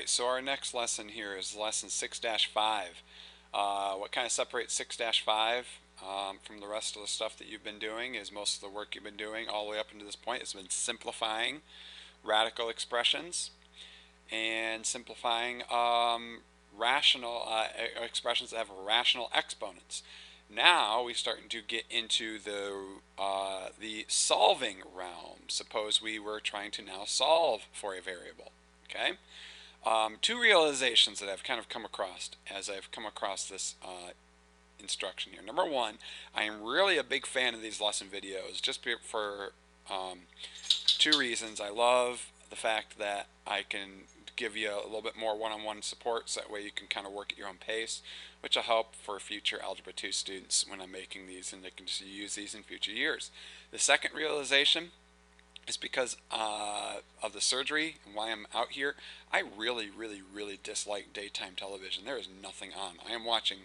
Alright, so our next lesson here is lesson 6-5. What kind of separates 6-5 from the rest of the stuff that you've been doing is most of the work you've been doing all the way up until this point has been simplifying radical expressions and simplifying rational expressions that have rational exponents. Now we're starting to get into the solving realm. Suppose we were trying to now solve for a variable. Okay. Two realizations that I've kind of come across as I've come across this instruction here. Number one, I am really a big fan of these lesson videos just for two reasons. I love the fact that I can give you a little bit more one-on-one support, so that way you can kind of work at your own pace, which will help for future Algebra 2 students when I'm making these, and they can just use these in future years. The second realization is because of the surgery and why I'm out here. I really dislike daytime television. There is nothing on. I am watching,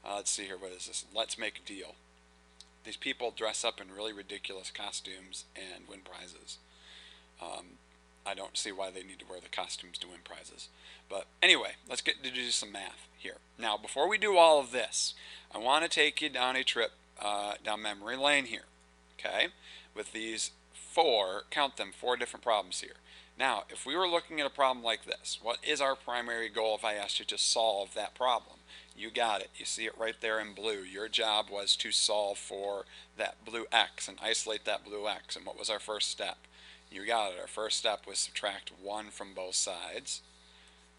let's see here, what is this? Let's Make a Deal. These people dress up in really ridiculous costumes and win prizes. I don't see why they need to wear the costumes to win prizes. But anyway, let's get to do some math here. Now, before we do all of this, I want to take you down a trip down memory lane here, okay? With these count them, four different problems here. Now, if we were looking at a problem like this, what is our primary goal if I asked you to solve that problem? You got it. You see it right there in blue. Your job was to solve for that blue x and isolate that blue x. And what was our first step? You got it. Our first step was subtract 1 from both sides.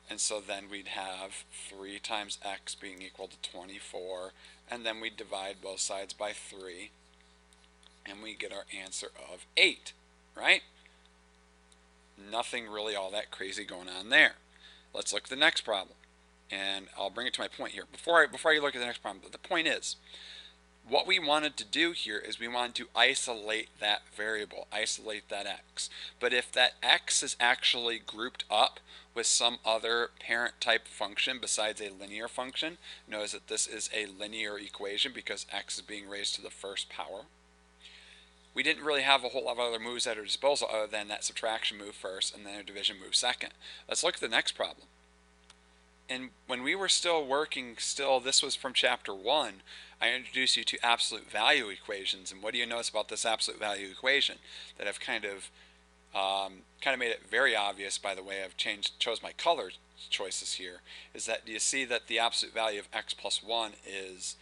And so then we'd have 3 times x being equal to 24. And then we'd divide both sides by 3. And we get our answer of 8, right? Nothing really all that crazy going on there. Let's look at the next problem. And I'll bring it to my point here. Before you look at the next problem, the point is, what we wanted to do here is we wanted to isolate that variable, isolate that x. But if that x is actually grouped up with some other parent type function besides a linear function, notice that this is a linear equation because x is being raised to the first power. We didn't really have a whole lot of other moves at our disposal other than that subtraction move first and then a division move second. Let's look at the next problem. And when we were still working, this was from chapter 1, I introduced you to absolute value equations. And what do you notice about this absolute value equation? That I've kind of made it very obvious by the way I've chose my color choices here, is that do you see that the absolute value of x plus 1 is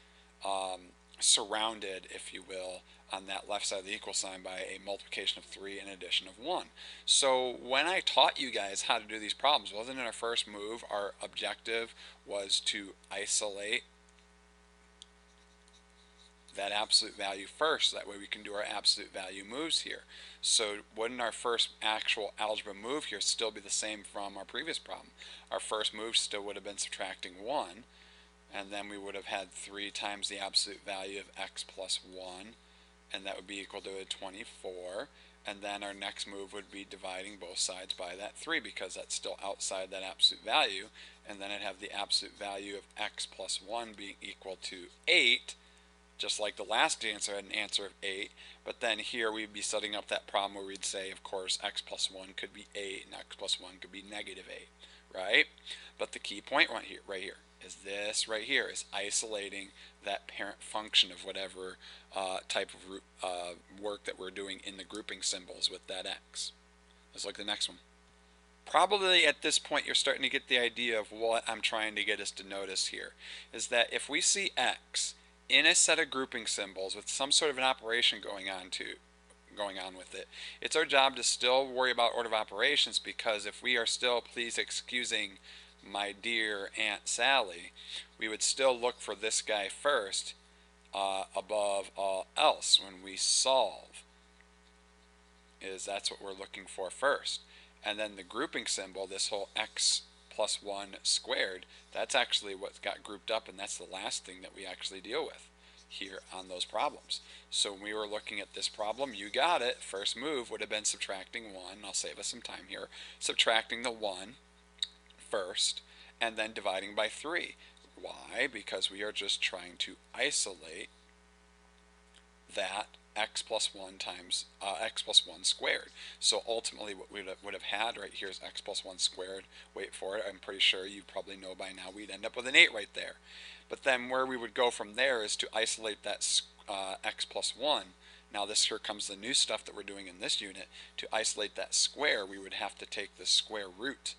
surrounded, if you will, on that left side of the equal sign by a multiplication of 3 and addition of 1. So when I taught you guys how to do these problems, wasn't in our first move, our objective was to isolate that absolute value first, so that way we can do our absolute value moves here. So wouldn't our first actual algebra move here still be the same from our previous problem? Our first move still would have been subtracting 1, and then we would have had 3 times the absolute value of x plus 1, and that would be equal to a 24. And then our next move would be dividing both sides by that 3 because that's still outside that absolute value. And then I'd have the absolute value of x plus 1 being equal to 8, just like the last answer had an answer of 8. But then here we'd be setting up that problem where we'd say, of course, x plus 1 could be 8 and x plus 1 could be negative 8, right? But the key point right here is this right here, is isolating that parent function of whatever type of work that we're doing in the grouping symbols with that x. Let's look at the next one. Probably at this point you're starting to get the idea of what I'm trying to get us to notice here, is that if we see x in a set of grouping symbols with some sort of an operation going on with it, it's our job to still worry about order of operations, because if we are still, please excusing my dear Aunt Sally, we would still look for this guy first above all else when we solve. That's what we're looking for first. And then the grouping symbol, this whole x plus 1 squared, that's actually what got grouped up, and that's the last thing that we actually deal with here on those problems. So when we were looking at this problem, you got it. First move would have been subtracting 1. I'll save us some time here. Subtracting the 1 first, and then dividing by 3. Why? Because we are just trying to isolate that x plus 1 times x plus 1 squared. So ultimately what we would have had right here is x plus 1 squared. Wait for it, I'm pretty sure you probably know by now we'd end up with an 8 right there. But then where we would go from there is to isolate that x plus 1. Now this here comes the new stuff that we're doing in this unit. To isolate that square, we would have to take the square root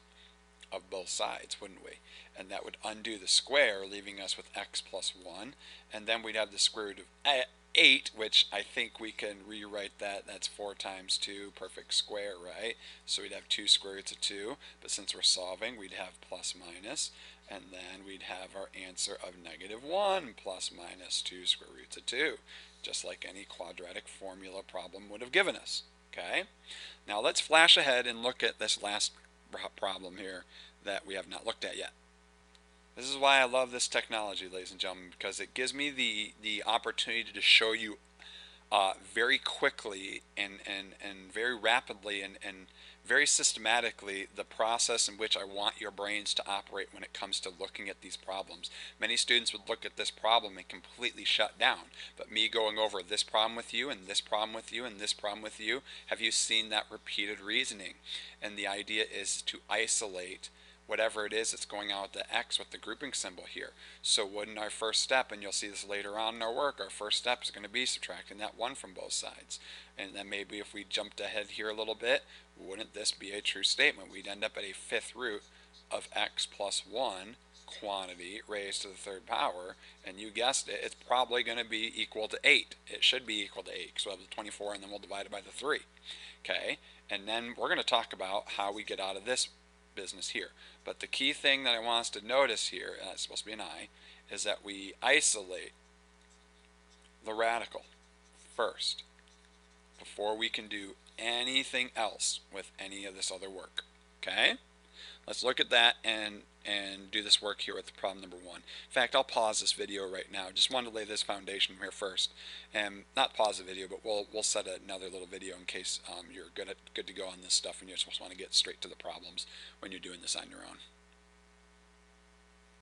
of both sides, wouldn't we? And that would undo the square, leaving us with x plus 1. And then we'd have the square root of 8, which I think we can rewrite that. That's 4 times 2, perfect square, right? So we'd have 2 square roots of 2. But since we're solving, we'd have plus minus. And then we'd have our answer of -1 plus minus 2 square roots of 2. Just like any quadratic formula problem would have given us. Okay? Now let's flash ahead and look at this last problem here that we have not looked at yet. This is why I love this technology, ladies and gentlemen, because it gives me the opportunity to show you very quickly and very rapidly and very systematically the process in which I want your brains to operate when it comes to looking at these problems. Many students would look at this problem and completely shut down, but me going over this problem with you and this problem with you and this problem with you, have you seen that repeated reasoning? And the idea is to isolate whatever it is that's going on with the x with the grouping symbol here. So wouldn't our first step, and you'll see this later on in our work, our first step is going to be subtracting that 1 from both sides. And then maybe if we jumped ahead here a little bit, wouldn't this be a true statement? We'd end up at a 5th root of x plus 1 quantity raised to the 3rd power, and you guessed it, it's probably going to be equal to 8. It should be equal to 8, because we'll have the 24 and then we'll divide it by the 3. Okay, and then we're going to talk about how we get out of this business here. But the key thing that I want us to notice here, and it's supposed to be an I, is that we isolate the radical first before we can do anything else with any of this other work. Okay? Let's look at that and do this work here with problem number 1. In fact, I'll pause this video right now. Just wanted to lay this foundation here first, and not pause the video, but we'll set another little video in case you're good to go on this stuff and you just want to get straight to the problems when you're doing this on your own.